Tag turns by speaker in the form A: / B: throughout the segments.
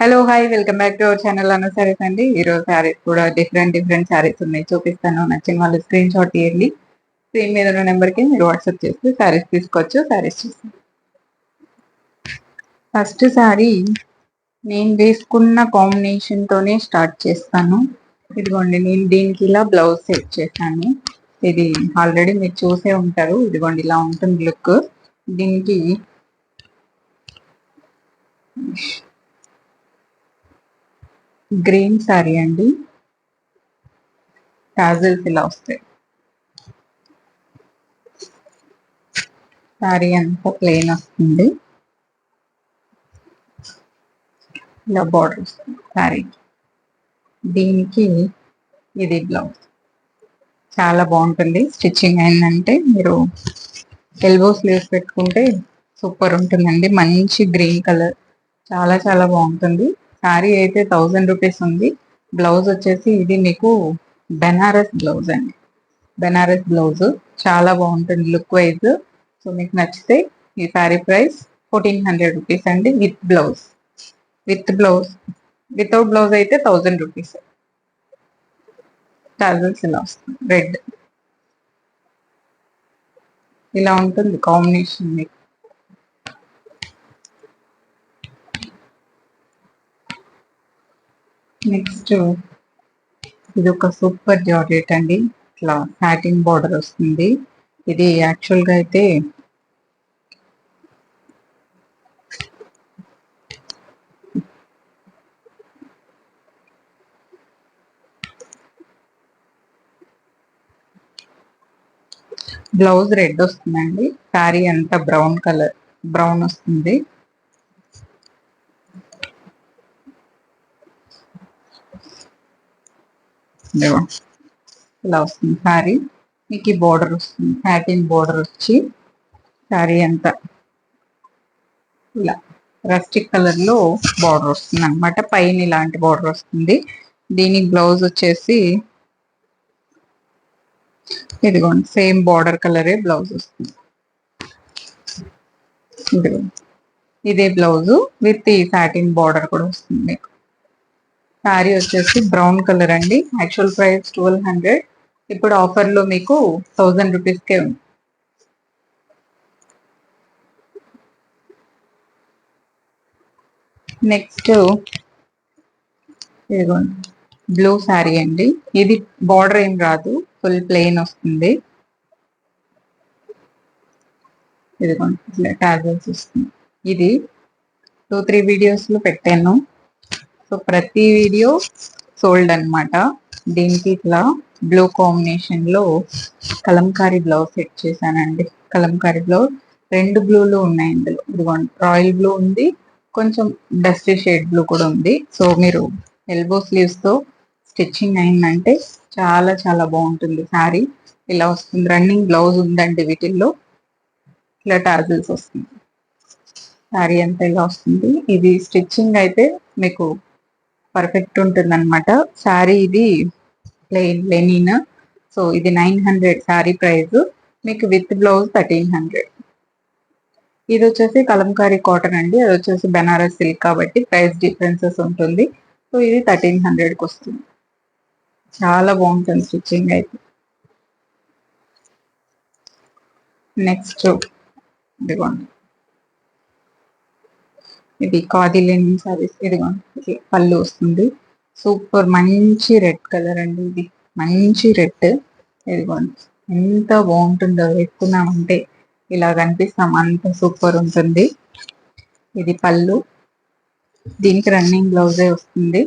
A: Hello hi welcome back to our channel అన్న సారీస్ అండి. ఈరోజు శారీస్ కూడా డిఫరెంట్ శారీస్ ఉన్నాయి, చూపిస్తాను. నచ్చిన వాళ్ళు స్క్రీన్ షాట్ తీయండి. స్క్రీన్ మీద ఉన్న నెంబర్ కి మీరు వాట్సాప్ చేస్తే శారీస్ తీసుకోవచ్చు. శారీస్ చూసి ఫస్ట్ శారీ నేను వేసుకున్న కాంబినేషన్ తోనే స్టార్ట్ చేస్తాను. ఇదిగోండి, నేను దీనికి ఇలా బ్లౌజ్ సెట్ చేశాను. ఇది ఆల్రెడీ మీరు చూసే ఉంటారు. ఇదిగోండి, ఇలా ఉంటుంది లుక్. దీనికి గ్రీన్ శారీ అండి, టాజల్స్ ఇలా వస్తాయి. శారీ అంతా ప్లెయిన్ వస్తుంది, ఇలా బార్డర్ వస్తుంది శారీ. దీనికి ఇది బ్లౌజ్ చాలా బాగుంటుంది. స్టిచ్చింగ్ అయిందంటే మీరు ఎల్బో స్లీవ్స్ పెట్టుకుంటే సూపర్ ఉంటుందండి. మంచి గ్రీన్ కలర్, చాలా చాలా బాగుంటుంది. శారీ అయితే 1000 రూపీస్ ఉంది. బ్లౌజ్ వచ్చేసి ఇది మీకు బెనారస్ బ్లౌజ్ అండి. బెనారస్ బ్లౌజ్ చాలా బాగుంటుంది లుక్ వైజ్. సో మీకు నచ్చితే ఈ శారీ ప్రైస్ 1400 రూపీస్ అండి విత్ బ్లౌజ్. వితౌట్ బ్లౌజ్ అయితే 1000 రూపీస్. టాజల్స్ ఇలా వస్తుంది, రెడ్ ఇలా ఉంటుంది కాంబినేషన్ మీకు. నెక్స్ట్ ఇది ఒక సూపర్ జార్జెట్ అండి, ఇట్లా సాటిన్ బార్డర్ వస్తుంది. ఇది యాక్చువల్ గా అయితే బ్లౌజ్ రెడ్ వస్తుందండి. శారీ అంతా బ్రౌన్ కలర్, బ్రౌన్ వస్తుంది. ఇలా వస్తుంది శారీ. మీకు ఈ బోర్డర్ వస్తుంది, సాటిన్ బోర్డర్ వచ్చి శారీ అంతా ఇలా రస్టిక్ కలర్ లో బార్డర్ వస్తుంది అనమాట. పైన ఇలాంటి బార్డర్ వస్తుంది. దీనికి బ్లౌజ్ వచ్చేసి ఇదిగోండి, సేమ్ బార్డర్ కలరే బ్లౌజ్ వస్తుంది. ఇదిగోండి, ఇదే బ్లౌజ్ విత్ ఈ సాటిన్ బార్డర్ కూడా వస్తుంది మీకు. శారీ వచ్చేసి బ్రౌన్ కలర్ అండి. యాక్చువల్ ప్రైస్ 1200, ఇప్పుడు ఆఫర్ లో మీకు 1000 రూపీస్కే ఉంది. నెక్స్ట్ ఇదిగోండి, బ్లూ శారీ అండి. ఇది బార్డర్ ఏం రాదు, ఫుల్ ప్లెయిన్ వస్తుంది. ఇదిగోండి, ఇట్లా టాజల్స్ వస్తుంది. ఇది 2-3 వీడియోస్ లో పెట్టాను. సో ప్రతి వీడియో సోల్డ్ అనమాట. దీనికి ఇట్లా బ్లూ కాంబినేషన్ లో కలంకారీ బ్లౌజ్ సెట్ చేశానండి. కలంకారీ బ్లౌజ్ 2 బ్లూలు ఉన్నాయి ఇందులో. ఇదిగోండి, రాయల్ బ్లూ ఉంది, కొంచెం డస్టీ షేడ్ బ్లూ కూడా ఉంది. సో మీరు ఎల్బో స్లీవ్స్ తో స్టిచ్చింగ్ అయిందంటే చాలా చాలా బాగుంటుంది. శారీ ఇలా వస్తుంది. రన్నింగ్ బ్లౌజ్ ఉందండి వీటిల్లో. ఇలా టాజిల్స్ వస్తుంది. శారీ అంతా ఇలా వస్తుంది. ఇది స్టిచ్చింగ్ అయితే మీకు పర్ఫెక్ట్ ఉంటుంది అనమాట. శారీ ఇది ప్లెయిన్ లెనిన్. సో ఇది 900 శారీ ప్రైస్. మీకు విత్ బ్లౌజ్ 1300. ఇది వచ్చేసి కలంకారీ కాటన్ అండి, అది వచ్చేసి బెనారస్ సిల్క్ కాబట్టి ప్రైస్ డిఫరెన్సెస్ ఉంటుంది. సో ఇది 1300కి వస్తుంది. చాలా బాగుంటుంది స్టిచ్చింగ్ అయితే. నెక్స్ట్ ఇదిగోండి, ఇది ఖాదీ లెనిన్ సారీస్. ఇదిగోండి, ఇది పళ్ళు వస్తుంది. సూపర్ మంచి రెడ్ కలర్ అండి, ఇది మంచి రెడ్. ఇదిగోండి, ఎంత బాగుంటుందో వేసుకున్నామంటే ఇలా కనిపిస్తాం, అంత సూపర్ ఉంటుంది. ఇది పళ్ళు, దీనికి రన్నింగ్ బ్లౌజే వస్తుంది.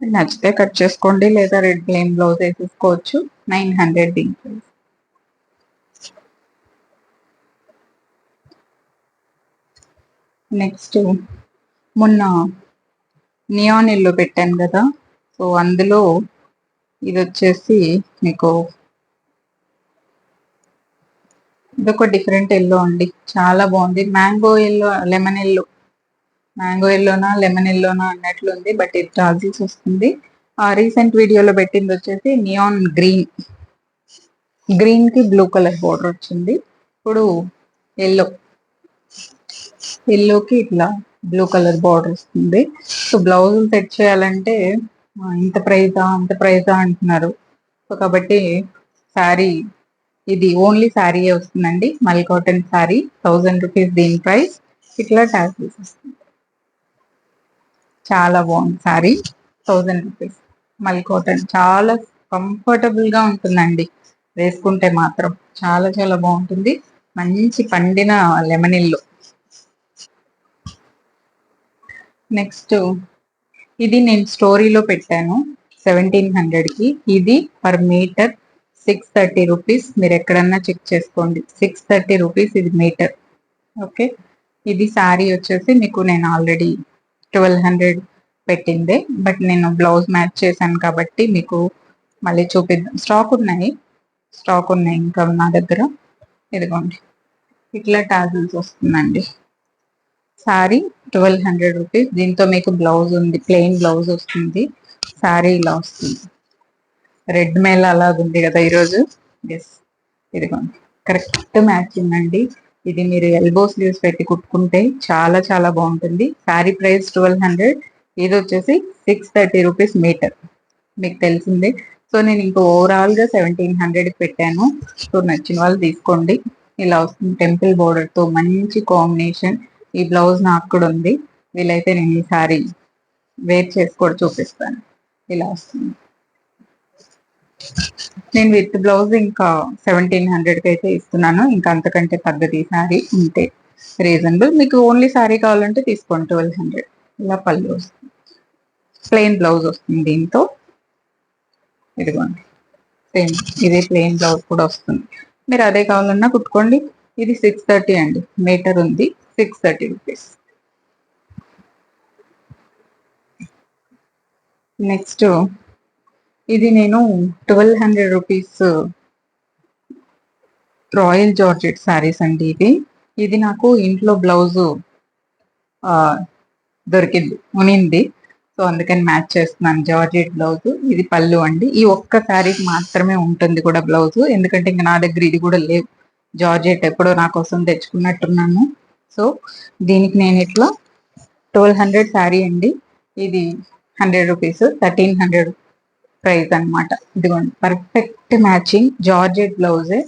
A: నచ్చితే కట్ చేసుకోండి, లేదా రెడ్ ప్లెయిన్ బ్లౌజ్ వేసేసుకోవచ్చు. 900 దీనికి. నెక్స్ట్ మొన్న నియాన్ ఎల్లో పెట్టాను కదా, సో అందులో ఇది వచ్చేసి మీకు ఇదొక డిఫరెంట్ ఎల్లో అండి, చాలా బాగుంది. Mango yellow, lemon yellow, mango ఎల్లోనా లెమన్ ఎల్లోనా అన్నట్లుంది, బట్ ఇది టాజిల్స్ వస్తుంది. రీసెంట్ వీడియోలో పెట్టింది వచ్చేసి నియాన్ గ్రీన్, గ్రీన్ కి బ్లూ కలర్ బోర్డర్ వచ్చింది. ఇప్పుడు ఎల్లో, ఎల్లోకి ఇట్లా బ్లూ కలర్ బార్డర్ వస్తుంది. సో బ్లౌజ్ సెట్ చేయాలంటే ఇంత ప్రైజా అంత ప్రైజా అంటున్నారు. సో కాబట్టి శారీ ఇది ఓన్లీ శారీ వస్తుందండి. మల్ కాటన్ శారీ 1000 రూపీస్ దీని ప్రైస్. ఇట్లా టాసిల్స్ వస్తుంది. చాలా బాగుంది శారీ. 1000 రూపీస్ మల్ కాటన్. చాలా కంఫర్టబుల్ గా ఉంటుందండి వేసుకుంటే మాత్రం. చాలా చాలా బాగుంటుంది. మంచి పండిన లెమన్ ఇల్లు. నెక్స్ట్ ఇది నేను స్టోరీలో పెట్టాను 1700కి. ఇది పర్ మీటర్ 630 రూపీస్. మీరు ఎక్కడన్నా చెక్ చేసుకోండి. 630 రూపీస్ ఇది మీటర్. ఓకే. ఇది శారీ వచ్చేసి మీకు నేను ఆల్రెడీ 1200 పెట్టిందే, బట్ నేను బ్లౌజ్ మ్యాచ్ చేశాను కాబట్టి మీకు మళ్ళీ చూపిద్దాం. స్టాక్ ఉన్నాయి ఇంకా నా దగ్గర. ఇదిగోండి ఇట్లా టాజిల్స్ వస్తుందండి. శారీ 1200 రూపీస్. దీంతో మీకు బ్లౌజ్ ఉంది, ప్లెయిన్ బ్లౌజ్ వస్తుంది. శారీ ఇలా వస్తుంది. రెడ్ మేళ అలాగ ఉంది కదా ఈరోజు. ఎస్, ఇదిగోండి కరెక్ట్ మ్యాచింగ్ అండి. ఇది మీరు ఎల్బో స్లీవ్స్ పెట్టి కుట్టుకుంటే చాలా చాలా బాగుంటుంది. శారీ ప్రైస్ 1200. ఇది వచ్చేసి 630 రూపీస్ మీటర్. మీకు తెలిసిందే. సో నేను ఇంకో ఓవరాల్ గా 1700 పెట్టాను. సో నచ్చిన వాళ్ళు తీసుకోండి. ఇలా వస్తుంది టెంపుల్ బోర్డర్ తో మంచి కాంబినేషన్. ఈ బ్లౌజ్ నాకు కూడా ఉంది. వీలైతే నేను ఈ సారీ వేర్ చేసి కూడా చూపిస్తాను. ఇలా వస్తుంది. నేను విత్ బ్లౌజ్ ఇంకా 1700కి అయితే ఇస్తున్నాను. ఇంకా అంతకంటే తగ్గదు ఈ సారీ ఉంటే రీజనబుల్. మీకు ఓన్లీ సారీ కావాలంటే తీసుకోండి 1200. ఇలా పళ్ళు వస్తుంది. ప్లెయిన్ బ్లౌజ్ వస్తుంది దీంతో. ఇదిగోండి సేమ్ ఇదే ప్లెయిన్ బ్లౌజ్ కూడా వస్తుంది. మీరు అదే కావాలన్నా కుట్టుకోండి. ఇది 630 అండి. మీటర్ ఉంది. 630 రూపీస్. నెక్స్ట్ ఇది నేను 1200 రూపీస్ రాయల్ జార్జెట్ శారీస్ అండి. ఇది నాకు ఇంట్లో బ్లౌజు దొరికింది, ఉనింది. సో అందుకని మ్యాచ్ చేస్తున్నాను. Georgette blouse. ఇది పళ్ళు అండి. ఈ ఒక్క శారీకి మాత్రమే ఉంటుంది కూడా బ్లౌజ్, ఎందుకంటే ఇంకా నా దగ్గర ఇది కూడా లేవు. జార్జెట్ ఎప్పుడో నా కోసం తెచ్చుకున్నట్టున్నాను. సో దీనికి నేను ఇట్లా 1200 శారీ అండి. ఇది 100 రూపీస్, 1300 ప్రైస్ అనమాట. ఇదిగోండి పర్ఫెక్ట్ మ్యాచింగ్ జార్జెట్ బ్లౌజే.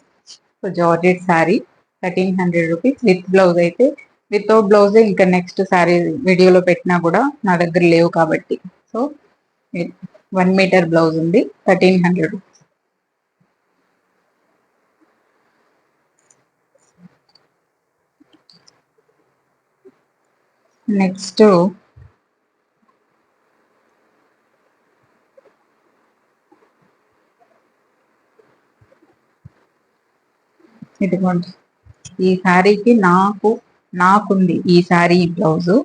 A: So georgette sari 1300 rupees. With blouse అయితే వితౌట్ బ్లౌజే ఇంకా నెక్స్ట్ శారీ వీడియోలో పెట్టినా కూడా నా దగ్గర లేవు కాబట్టి. సో 1 మీటర్ బ్లౌజ్ ఉంది. 1300. నెక్స్ట్ ఇదిగోండి ఈ శారీకి నాకుంది ఈ శారీ బ్లౌజు.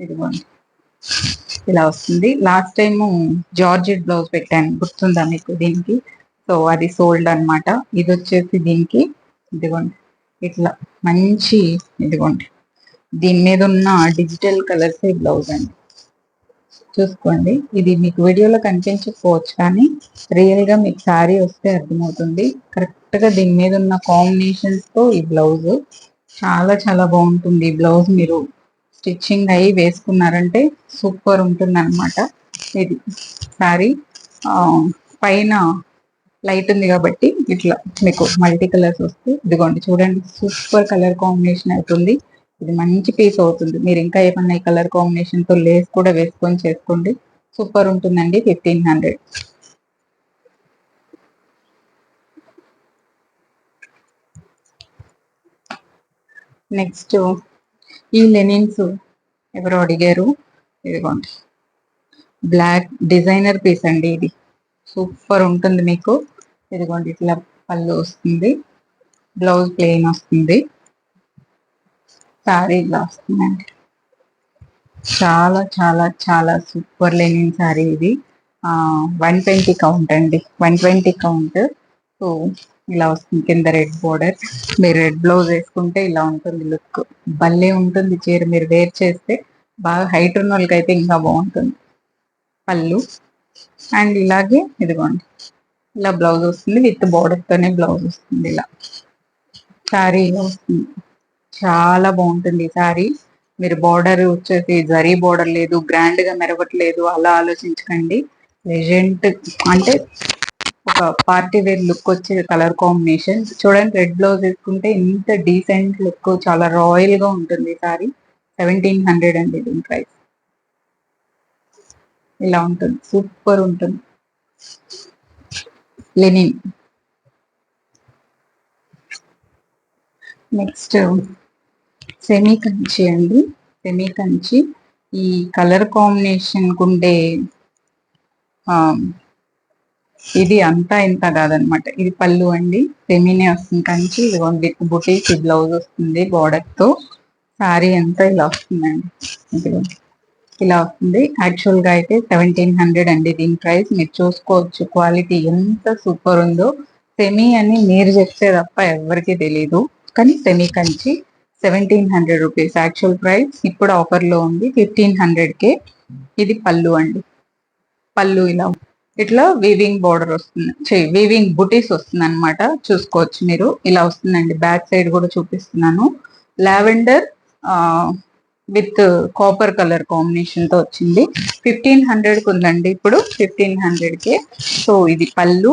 A: ఇదిగోండి ఇలా వస్తుంది. లాస్ట్ టైము జార్జెట్ బ్లౌజ్ పెట్టాను, గుర్తుందా మీకు దీనికి? సో అది సోల్డ్ అన్నమాట. ఇది వచ్చేసి దీనికి ఇదిగోండి ఇట్లా మంచి, ఇదిగోండి దీని మీద ఉన్న డిజిటల్ కలర్స్ బ్లౌజ్ అండి. చూసుకోండి. ఇది మీకు వీడియోలో కనిపించకపోవచ్చు కానీ రియల్ గా మీకు శారీ వస్తే అర్థమవుతుంది. కరెక్ట్ గా దీని మీద ఉన్న కాంబినేషన్స్ తో ఈ బ్లౌజ్ చాలా చాలా బాగుంటుంది. ఈ బ్లౌజ్ మీరు స్టిచ్చింగ్ అయ్యి వేసుకున్నారంటే సూపర్ ఉంటుంది అనమాట. ఇది శారీ పైన లైట్ ఉంది కాబట్టి ఇట్లా మీకు మల్టీ కలర్స్ వస్తే ఇదిగోండి చూడండి సూపర్ కలర్ కాంబినేషన్ అవుతుంది. ఇది మంచి పీస్ అవుతుంది. మీరు ఇంకా ఏమన్నా ఈ కలర్ కాంబినేషన్ తో లేస్ కూడా వేసుకొని చేసుకోండి. సూపర్ ఉంటుందండి. 1500. నెక్స్ట్ ఈ లెనిన్స్ ఎవరు అడిగారు. ఇదిగోండి బ్లాక్ డిజైనర్ పీస్ అండి. ఇది సూపర్ ఉంటుంది మీకు. ఇదిగోండి ఇట్లా పళ్ళు వస్తుంది. బ్లౌజ్ ప్లెయిన్ వస్తుంది. శారీ ఇలా వస్తుందండి. చాలా చాలా చాలా సూపర్ లెనిన్ శారీ ఇది. 120 కౌంట్ అండి. 120 కౌంట్. సో ఇలా వస్తుంది. కింద రెడ్ బోర్డర్. మీరు రెడ్ బ్లౌజ్ వేసుకుంటే ఇలా ఉంటుంది లుక్. భలే ఉంటుంది చీర. మీరు వేర్ చేస్తే బాగా హైట్ ఉన్న వాళ్ళకైతే ఇంకా బాగుంటుంది. పళ్ళు అండ్ ఇలాగే ఇదిగోండి ఇలా బ్లౌజ్ వస్తుంది. విత్ బోర్డర్ తోనే బ్లౌజ్ వస్తుంది. ఇలా శారీ ఇలా వస్తుంది. చాలా బాగుంటుంది ఈ శారీ. మీరు బార్డర్ వచ్చేసి జరీ బార్డర్ లేదు, గ్రాండ్ గా మెరవట్లేదు అలా ఆలోచించకండి. లెజెంట్ అంటే ఒక పార్టీ వేర్ లుక్ వచ్చే కలర్ కాంబినేషన్ చూడండి. రెడ్ బ్లౌజ్ వేసుకుంటే ఇంత డీసెంట్ లుక్, చాలా రాయల్ గా ఉంటుంది సారీ. 1700 అండి దీని ప్రైస్. ఇలా ఉంటుంది, సూపర్ ఉంటుంది. లెనిన్. నెక్స్ట్ సెమీ కంచి అండి. సెమీ కంచి ఈ కలర్ కాంబినేషన్ కుండే ఇది అంతా ఇంత కాదనమాట. ఇది పళ్ళు అండి, సెమీనే వస్తుంది కంచి. ఇది విత్ బుటీస్ బ్లౌజ్ వస్తుంది బార్డర్ తో. శారీ అంతా ఇలా వస్తుందండి, ఇదిగో ఇలా వస్తుంది. యాక్చువల్ గా అయితే 1700 అండి దీని ప్రైస్. మీరు చూసుకోవచ్చు క్వాలిటీ ఎంత సూపర్ ఉందో. సెమీ అని మీరు చెప్తే తప్ప ఎవరికి తెలీదు, కానీ semi Kanchi 1700 rupees actual price. ఇప్పుడు ఆఫర్ లో ఉంది 1500కే. ఇది పళ్ళు అండి. పళ్ళు ఇలా ఇట్లా వీవింగ్ బోర్డర్ వస్తుంది, వీవింగ్ బుటీస్ వస్తుంది అనమాట. చూసుకోవచ్చు మీరు, ఇలా వస్తుందండి. బ్యాక్ సైడ్ కూడా చూపిస్తున్నాను. Lavender with copper colour combination తో వచ్చింది. 1500కి ఉందండి ఇప్పుడు, 1500కే. సో ఇది పళ్ళు.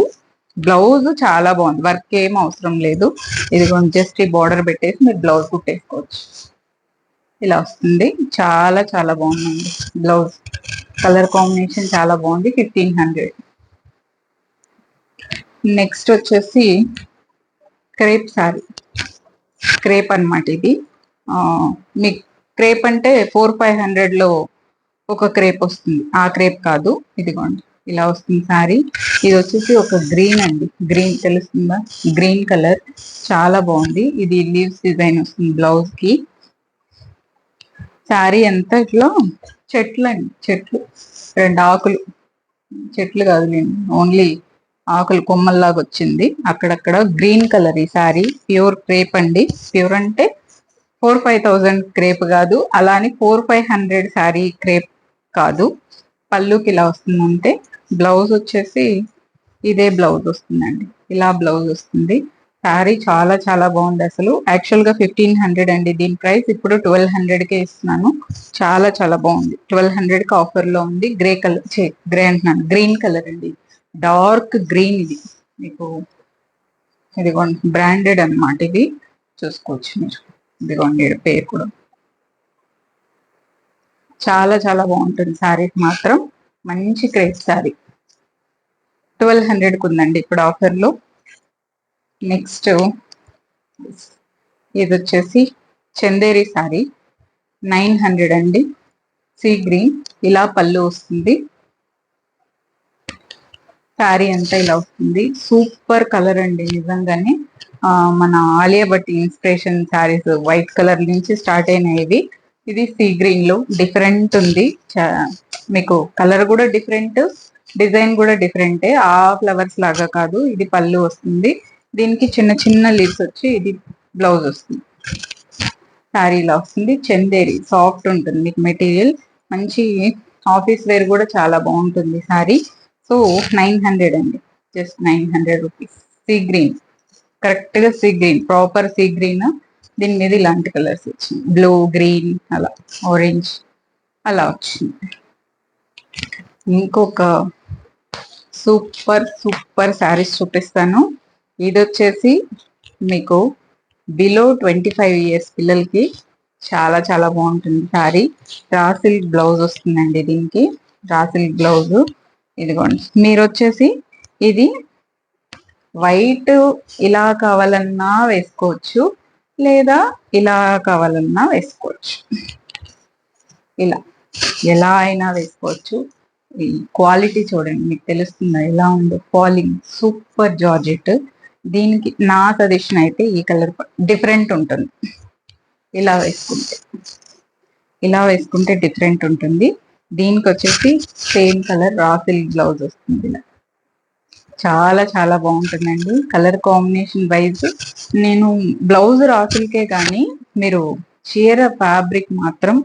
A: బ్లౌజ్ చాలా బాగుంది, వర్క్ ఏం అవసరం లేదు. ఇది జస్ట్ ఈ బార్డర్ పెట్టేసి మీరు బ్లౌజ్ కుట్టేసుకోవచ్చు. ఇలా వస్తుంది, చాలా చాలా బాగుందండి బ్లౌజ్. కలర్ కాంబినేషన్ చాలా బాగుంది. 1500. నెక్స్ట్ వచ్చేసి క్రేప్ సారీ. క్రేప్ అనమాట ఇది. మీకు క్రేప్ అంటే 400-500లో ఒక క్రేప్ వస్తుంది, ఆ క్రేప్ కాదు. ఇదిగోండి ఇలా వస్తుంది సారీ. ఇది వచ్చేసి ఒక గ్రీన్ అండి, గ్రీన్ తెలుస్తుందా, గ్రీన్ కలర్ చాలా బాగుంది. ఇది లీవ్స్ డిజైన్ వస్తుంది బ్లౌజ్ కి. శారీ అంతా ఇట్లా చెట్లు అండి, చెట్లు, రెండు ఆకులు, చెట్లు కాదు ఓన్లీ ఆకులు కొమ్మల్లాగా వచ్చింది అక్కడక్కడ. గ్రీన్ కలర్ ఈ శారీ. ప్యూర్ క్రేప్ అండి. ప్యూర్ అంటే 4-5,000 క్రేప్ కాదు, అలానే 4-500 శారీ క్రేప్ కాదు. పళ్ళుకి ఇలా వస్తుందంటే, బ్లౌజ్ వచ్చేసి ఇదే బ్లౌజ్ వస్తుందండి, ఇలా బ్లౌజ్ వస్తుంది. శారీ చాలా చాలా బాగుంది అసలు. యాక్చువల్ గా 1500 అండి దీని ప్రైస్. ఇప్పుడు 1200కే ఇస్తున్నాను. చాలా చాలా బాగుంది. 1200కి ఆఫర్ లో ఉంది. గ్రే కలర్, గ్రే అంటున్నాను, గ్రీన్ కలర్ అండి, డార్క్ గ్రీన్. ఇది మీకు ఇదిగోండి బ్రాండెడ్ అనమాట ఇది, చూసుకోవచ్చు మీరు. ఇదిగోండి పేరు కూడా చాలా చాలా బాగుంటుంది. శారీకి మాత్రం మంచి క్రేప్ శారీ. 1200కి ఉందండి ఇప్పుడు ఆఫర్ లో. నెక్స్ట్ ఇది వచ్చేసి చందేరి శారీ. 900 అండి. సీ గ్రీన్, ఇలా పళ్ళు వస్తుంది. శారీ అంతా ఇలా వస్తుంది. సూపర్ కలర్ అండి నిజంగానే. మన Alia Bhatt inspiration saris white colour నుంచి స్టార్ట్ అయినాయి. ఇది సీ గ్రీన్ లో డిఫరెంట్ ఉంది. మీకు కలర్ కూడా డిఫరెంట్, డిజైన్ కూడా డిఫరెంటే. ఆ ఫ్లవర్స్ లాగా కాదు. ఇది పళ్ళు వస్తుంది, దీనికి చిన్న చిన్న లీవ్స్ వచ్చి ఇది బ్లౌజ్ వస్తుంది. శారీ ఇలా వస్తుంది. చందేరి సాఫ్ట్ ఉంటుంది మీకు మెటీరియల్. మంచి ఆఫీస్ వేర్ కూడా చాలా బాగుంటుంది శారీ. సో 900 అండి, just 900 rupees. Sea green, correct గా sea green, proper sea green. దీని మీద ఇలాంటి కలర్స్ వచ్చింది, బ్లూ, గ్రీన్, అలా ఆరెంజ్ అలా వచ్చింది. ఇంకొక సూపర్ సూపర్ శారీస్ చూపిస్తాను. ఇది వచ్చేసి మీకు బిలో 25 ఇయర్స్ పిల్లలకి చాలా చాలా బాగుంటుంది శారీ. రా సిల్క్ బ్లౌజ్ వస్తుందండి దీనికి, రా సిల్క్ బ్లౌజ్. ఇదిగోండి మీరు వచ్చేసి ఇది వైట్ ఇలా కావాలన్నా వేసుకోవచ్చు, లేదా ఇలా కావాలన్నా వేసుకోవచ్చు. ఇలా ఎలా అయినా వేసుకోవచ్చు. ఈ క్వాలిటీ చూడండి, మీకు తెలుస్తుందా ఎలా ఉందో. Falling super georgette. దీనికి నా సజెషన్ అయితే ఈ కలర్ డిఫరెంట్ ఉంటుంది. ఇలా వేసుకుంటే, ఇలా వేసుకుంటే డిఫరెంట్ ఉంటుంది. దీనికి వచ్చేసి same colour raw silk blouse వస్తుంది. ఇలా చాలా చాలా బాగుంటుందండి కలర్ కాంబినేషన్ వైజ్. నేను బ్లౌజ్ రా సిల్కే కానీ మీరు చీర ఫ్యాబ్రిక్ మాత్రం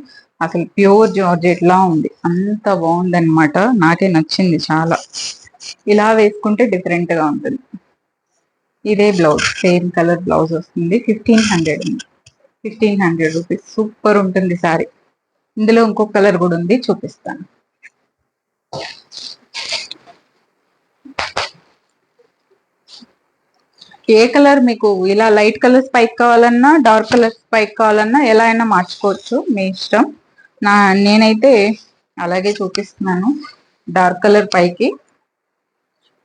A: అసలు ప్యూర్ జార్జెట్ లా ఉంది, అంత బాగుంది అనమాట. నాకే నచ్చింది చాలా. ఇలా వేసుకుంటే డిఫరెంట్ గా ఉంటుంది. ఇదే బ్లౌజ్, సేమ్ కలర్ బ్లౌజ్ వస్తుంది. 1500. రూపీస్. సూపర్ ఉంటుంది సారీ. ఇందులో ఇంకొక కలర్ కూడా ఉంది, చూపిస్తాను. ఏ కలర్ మీకు ఇలా లైట్ కలర్స్ పైకి కావాలన్నా, డార్క్ కలర్స్ పైకి కావాలన్నా ఎలా అయినా మార్చుకోవచ్చు, మీ ఇష్టం. నేనైతే అలాగే చూపిస్తున్నాను. డార్క్ కలర్ పైకి,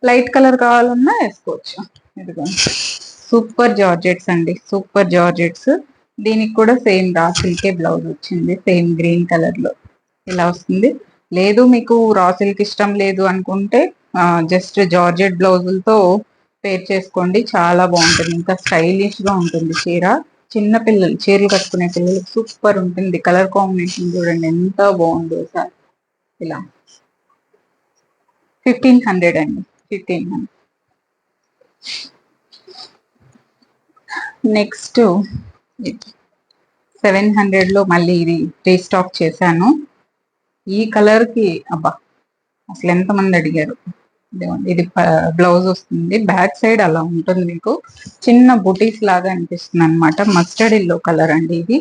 A: లైట్ కలర్ కావాలన్నా వేసుకోవచ్చు. ఇదిగోండి, సూపర్ జార్జెట్స్ అండి, సూపర్ జార్జెట్స్. దీనికి కూడా సేమ్ రా సిల్కే బ్లౌజ్ వచ్చింది, సేమ్ గ్రీన్ కలర్ లో ఇలా వస్తుంది. లేదు మీకు రా సిల్క్ ఇష్టం లేదు అనుకుంటే జస్ట్ జార్జెట్ బ్లౌజులతో పేర్ చేసుకోండి, చాలా బాగుంటుంది. ఇంకా స్టైలిష్ గా ఉంటుంది చీర. చిన్న పిల్లలు చీరలు కట్టుకునే పిల్లలకి సూపర్ ఉంటుంది. కలర్ కాంబినేషన్ చూడండి ఎంత బాగుందో సార్. ఇలా 1500 అండి, 1500. నెక్స్ట్ 700 లో మళ్ళీ ఇది రీస్టాక్ చేశాను. ఈ కలర్ కి అబ్బా అసలు ఎంతమంది అడిగారు. ఇది బ్లౌజ్ వస్తుంది, బ్యాక్ సైడ్ అలా ఉంటుంది, మీకు చిన్న బుటీస్ లాగా అనిపిస్తుంది అనమాట. మస్టర్డ్ ఎల్లో కలర్ అండి ఇది,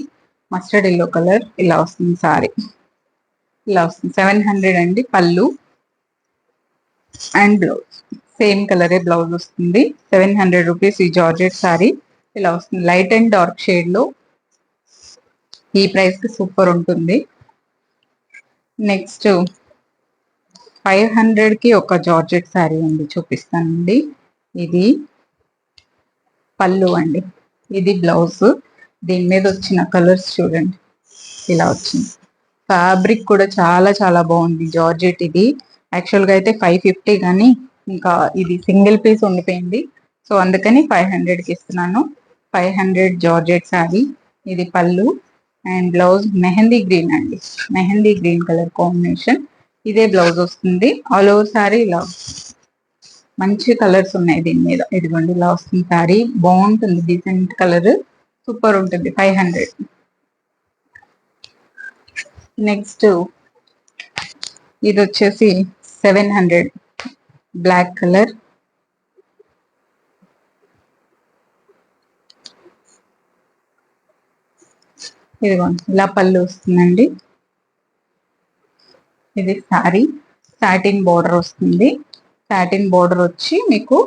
A: మస్టర్డ్ ఎల్లో కలర్. ఇలా వస్తుంది సారీ, ఇలా వస్తుంది. 700 అండి పళ్ళు అండ్ బ్లౌజ్ సేమ్ కలరే బ్లౌజ్ వస్తుంది. 700 రూపీస్ ఈ జార్జెట్ సారీ. ఇలా వస్తుంది, లైట్ అండ్ డార్క్ షేడ్ లో. ఈ ప్రైస్ కి సూపర్ ఉంటుంది. నెక్స్ట్ 500 కి ఒక జార్జెట్ శారీ ఉంది, చూపిస్తానండి. ఇది పళ్ళు అండి, ఇది బ్లౌజ్. దీని మీద వచ్చిన కలర్స్ చూడండి, ఇలా వచ్చింది. ఫ్యాబ్రిక్ కూడా చాలా చాలా బాగుంది, జార్జెట్ ఇది. యాక్చువల్ గా అయితే 550, కానీ ఇంకా ఇది సింగిల్ పీస్ ఉండిపోయింది, సో అందుకని 500 కి ఇస్తున్నాను. 500 జార్జెట్ శారీ. ఇది పళ్ళు అండ్ బ్లౌజ్ మెహందీ గ్రీన్ అండి, మెహందీ గ్రీన్ కలర్ కాంబినేషన్. ఇదే బ్లౌజ్ వస్తుంది. ఆల్ ఓవర్ శారీ ఇలా మంచి కలర్స్ ఉన్నాయి దీని మీద. ఇదిగోండి ఇలా వస్తుంది శారీ, బాగుంటుంది, డీసెంట్ కలర్, సూపర్ ఉంటుంది. 500. నెక్స్ట్ ఇది వచ్చేసి 700 బ్లాక్ కలర్. ఇదిగోండి ఇలా పళ్ళు వస్తుందండి. ఇది శారీ, సాటిన్ బోర్డర్ వస్తుంది. సాటిన్ బోర్డర్ వచ్చి మీకు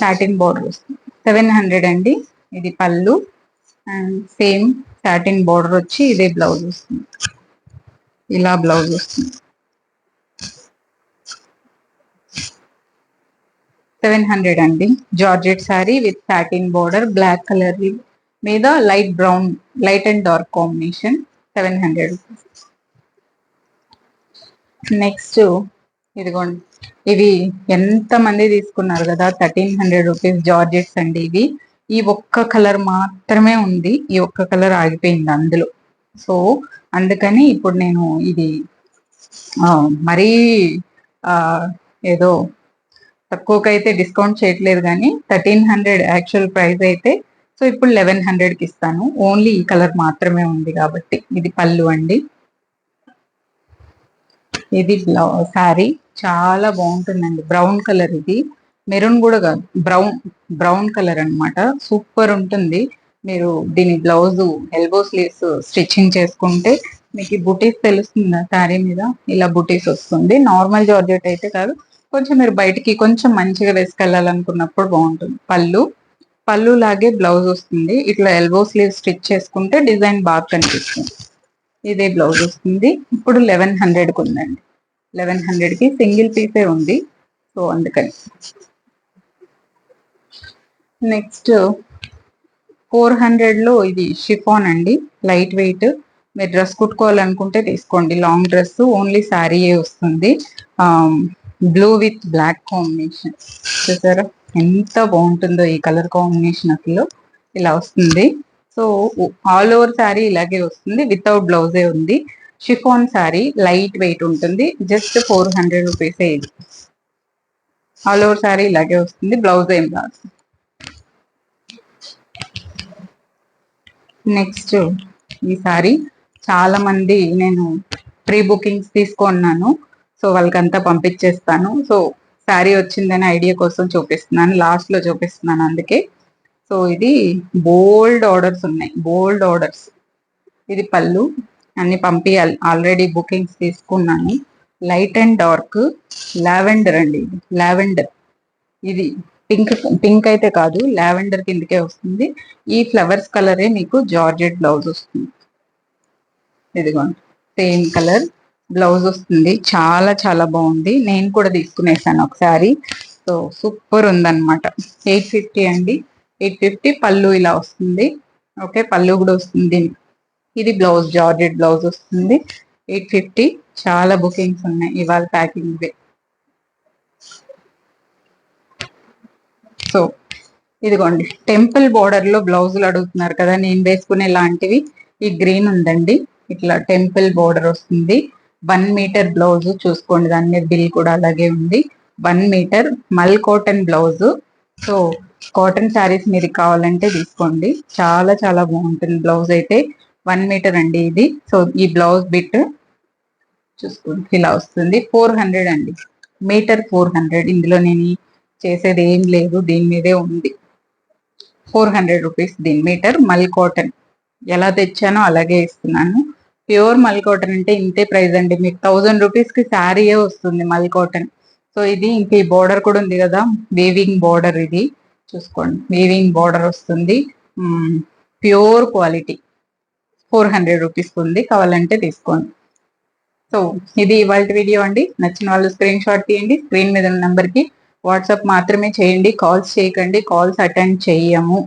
A: సాటిన్ బోర్డర్ వస్తుంది. 700 అండి. ఇది పళ్ళు అండ్ సేమ్ సాటిన్ బోర్డర్ వచ్చి ఇదే బ్లౌజ్ వస్తుంది, ఇలా బ్లౌజ్ వస్తుంది. 700 అండి georgette sari with satin border, black colour మీద light brown, light and dark combination. 700. Next ఇదిగోండి, ఇవి ఎంత మంది తీసుకున్నారు కదా, 1300 రూపీస్ జార్జెట్స్ అండి ఇవి. ఈ ఒక్క కలర్ మాత్రమే ఉంది, ఈ ఒక్క కలర్ ఆగిపోయింది అందులో. సో అందుకని ఇప్పుడు నేను ఇది మరీ ఆ, ఏదో తక్కువకైతే డిస్కౌంట్ చేయట్లేదు, కానీ 1300 యాక్చువల్ ప్రైస్ అయితే, సో ఇప్పుడు 1100 కి ఇస్తాను. ఓన్లీ ఈ కలర్ మాత్రమే ఉంది కాబట్టి. ఇది పళ్ళు అండి, ఇది శారీ. చాలా బాగుంటుందండి, బ్రౌన్ కలర్. ఇది మెరూన్ కూడా కాదు, బ్రౌన్, బ్రౌన్ కలర్ అన్నమాట. సూపర్ ఉంటుంది. మీరు దీని బ్లౌజ్ ఎల్బో స్లీవ్స్ స్టిచ్చింగ్ చేసుకుంటే మీకు ఈ బుటీస్ తెలుస్తుందా శారీ మీద, ఇలా బుటీస్ వస్తుంది. నార్మల్ జార్జెట్ అయితే కాదు, కొంచెం మీరు బయటికి కొంచెం మంచిగా వేసుకెళ్ళాలనుకున్నప్పుడు బాగుంటుంది. పళ్ళు, పళ్ళు లాగే బ్లౌజ్ వస్తుంది. ఇట్లా ఎల్బో స్లీవ్ స్టిచ్ చేసుకుంటే డిజైన్ బాగా కనిపిస్తుంది. ఇదే బ్లౌజ్ వస్తుంది. ఇప్పుడు 1100కి ఉందండి, 1100కి సింగిల్ పీసే ఉంది, సో అందుకని. నెక్స్ట్ 400 లో ఇది షిఫాన్ అండి, లైట్ వెయిట్. మీరు డ్రెస్ కుట్టుకోవాలనుకుంటే తీసుకోండి, లాంగ్ డ్రెస్ ఓన్లీ శారీయే వస్తుంది. బ్లూ విత్ బ్లాక్ కాంబినేషన్, చూసారా ఎంత బాగుంటుందో ఈ కలర్ కాంబినేషన్. అసలు ఇలా వస్తుంది. సో ఆల్ ఓవర్ శారీ ఇలాగే వస్తుంది, వితౌట్ బ్లౌజే ఉంది. షిఫాన్ శారీ లైట్ వెయిట్ ఉంటుంది, జస్ట్ 400 రూపీసే ఇది. ఆల్ ఓవర్ శారీ ఇలాగే వస్తుంది, బ్లౌజ్ ఏం రాదు. నెక్స్ట్ ఈ సారీ చాలా మంది నేను ప్రీ బుకింగ్స్ తీసుకున్నాను, సో వాళ్ళకంతా పంపించేస్తాను. సో శారీ వచ్చిందని ఐడియా కోసం చూపిస్తున్నాను, లాస్ట్ లో చూపిస్తున్నాను అందుకే. సో ఇది బోల్డ్ ఆర్డర్స్ ఉన్నాయి, బోల్డ్ ఆర్డర్స్. ఇది పళ్ళు, అన్ని పంపించాలి, ఆల్రెడీ బుకింగ్స్ తీసుకున్నాను. లైట్ అండ్ డార్క్ లావెండర్ అండి, ఇది లావెండర్. ఇది పింక్, పింక్ అయితే కాదు, లావెండర్ కిందకే వస్తుంది. ఈ ఫ్లవర్స్ కలరే మీకు జార్జెట్ బ్లౌజ్ వస్తుంది. ఇదిగోండి, సేమ్ కలర్ బ్లౌజ్ వస్తుంది. చాలా చాలా బాగుంది, నేను కూడా తీసుకునేసాను ఒకసారి. సో సూపర్ ఉందన్నమాట. 850 అండి, 850. పళ్ళు ఇలా వస్తుంది. ఓకే, పళ్ళు కూడా వస్తుంది. ఇది బ్లౌజ్, జార్జెట్ బ్లౌజ్ వస్తుంది. 850. చాలా బుకింగ్స్ ఉన్నాయి ఇవాళ ప్యాకింగ్. సో ఇదిగోండి, టెంపుల్ బోర్డర్ లో బ్లౌజులు అడుగుతున్నారు కదా, నేను వేసుకునే లాంటివి. ఈ గ్రీన్ ఉందండి, ఇట్లా టెంపుల్ బోర్డర్ వస్తుంది. 1 మీటర్ బ్లౌజ్ చూసుకోండి, దాని మీద బిల్ కూడా అలాగే ఉంది. 1 మీటర్ మల్ cotton blouse. So cotton saris మీరు కావాలంటే తీసుకోండి, చాలా చాలా బాగుంటుంది బ్లౌజ్ అయితే. 1 మీటర్ అండి ఇది. సో ఈ బ్లౌజ్ బిట్ చూసుకోండి, ఇలా వస్తుంది. 400 అండి, మీటర్ 400. ఇందులో నేను చేసేది ఏం లేదు, దీని మీదే ఉంది. 400 రూపీస్ దీని మీటర్. మల్ కాటన్ ఎలా తెచ్చానో అలాగే ఇస్తున్నాను. ప్యూర్ మల్ కాటన్ అంటే ఇంతే ప్రైస్ అండి, మీకు 1000 రూపీస్ కి శారీయే వస్తుంది మల్ కాటన్. సో ఇది ఇంక ఈ బోర్డర్ కూడా ఉంది కదా, వీవింగ్ బోర్డర్. ఇది చూసుకోండి, వీవింగ్ బోర్డర్ వస్తుంది. Pure quality. 400 రూపీస్ ఉంది, కావాలంటే తీసుకోండి. సో ఇది ఇవాళ వీడియో అండి. నచ్చిన వాళ్ళు స్క్రీన్ షాట్ తీయండి, స్క్రీన్ మీద ఉన్న నెంబర్ కి వాట్సాప్ మాత్రమే చేయండి, కాల్స్ చేయకండి. కాల్స్ అటెండ్ చెయ్యము,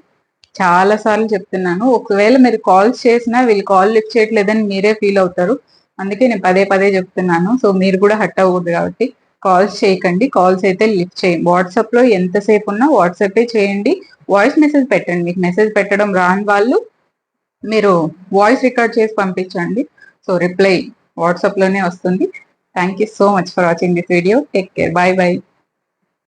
A: చాలా సార్లు చెప్తున్నాను. ఒకవేళ మీరు కాల్స్ చేసినా వీళ్ళు కాల్ లిఫ్ట్ చేయట్లేదని మీరే ఫీల్ అవుతారు, అందుకే నేను పదే పదే చెప్తున్నాను. సో మీరు కూడా హట్ అవ్వకూడదు కాబట్టి కాల్స్ చేయకండి. కాల్స్ అయితే లిఫ్ట్ చేయండి. వాట్సాప్ లో ఎంతసేపు ఉన్నా వాట్సాపే చేయండి. వాయిస్ మెసేజ్ పెట్టండి, మీకు మెసేజ్ పెట్టడం రాని వాళ్ళు మీరు వాయిస్ రికార్డ్ చేసి పంపించండి. సో రిప్లై వాట్సాప్ లోనే వస్తుంది. Thank you so much for watching this video. Take care, bye bye.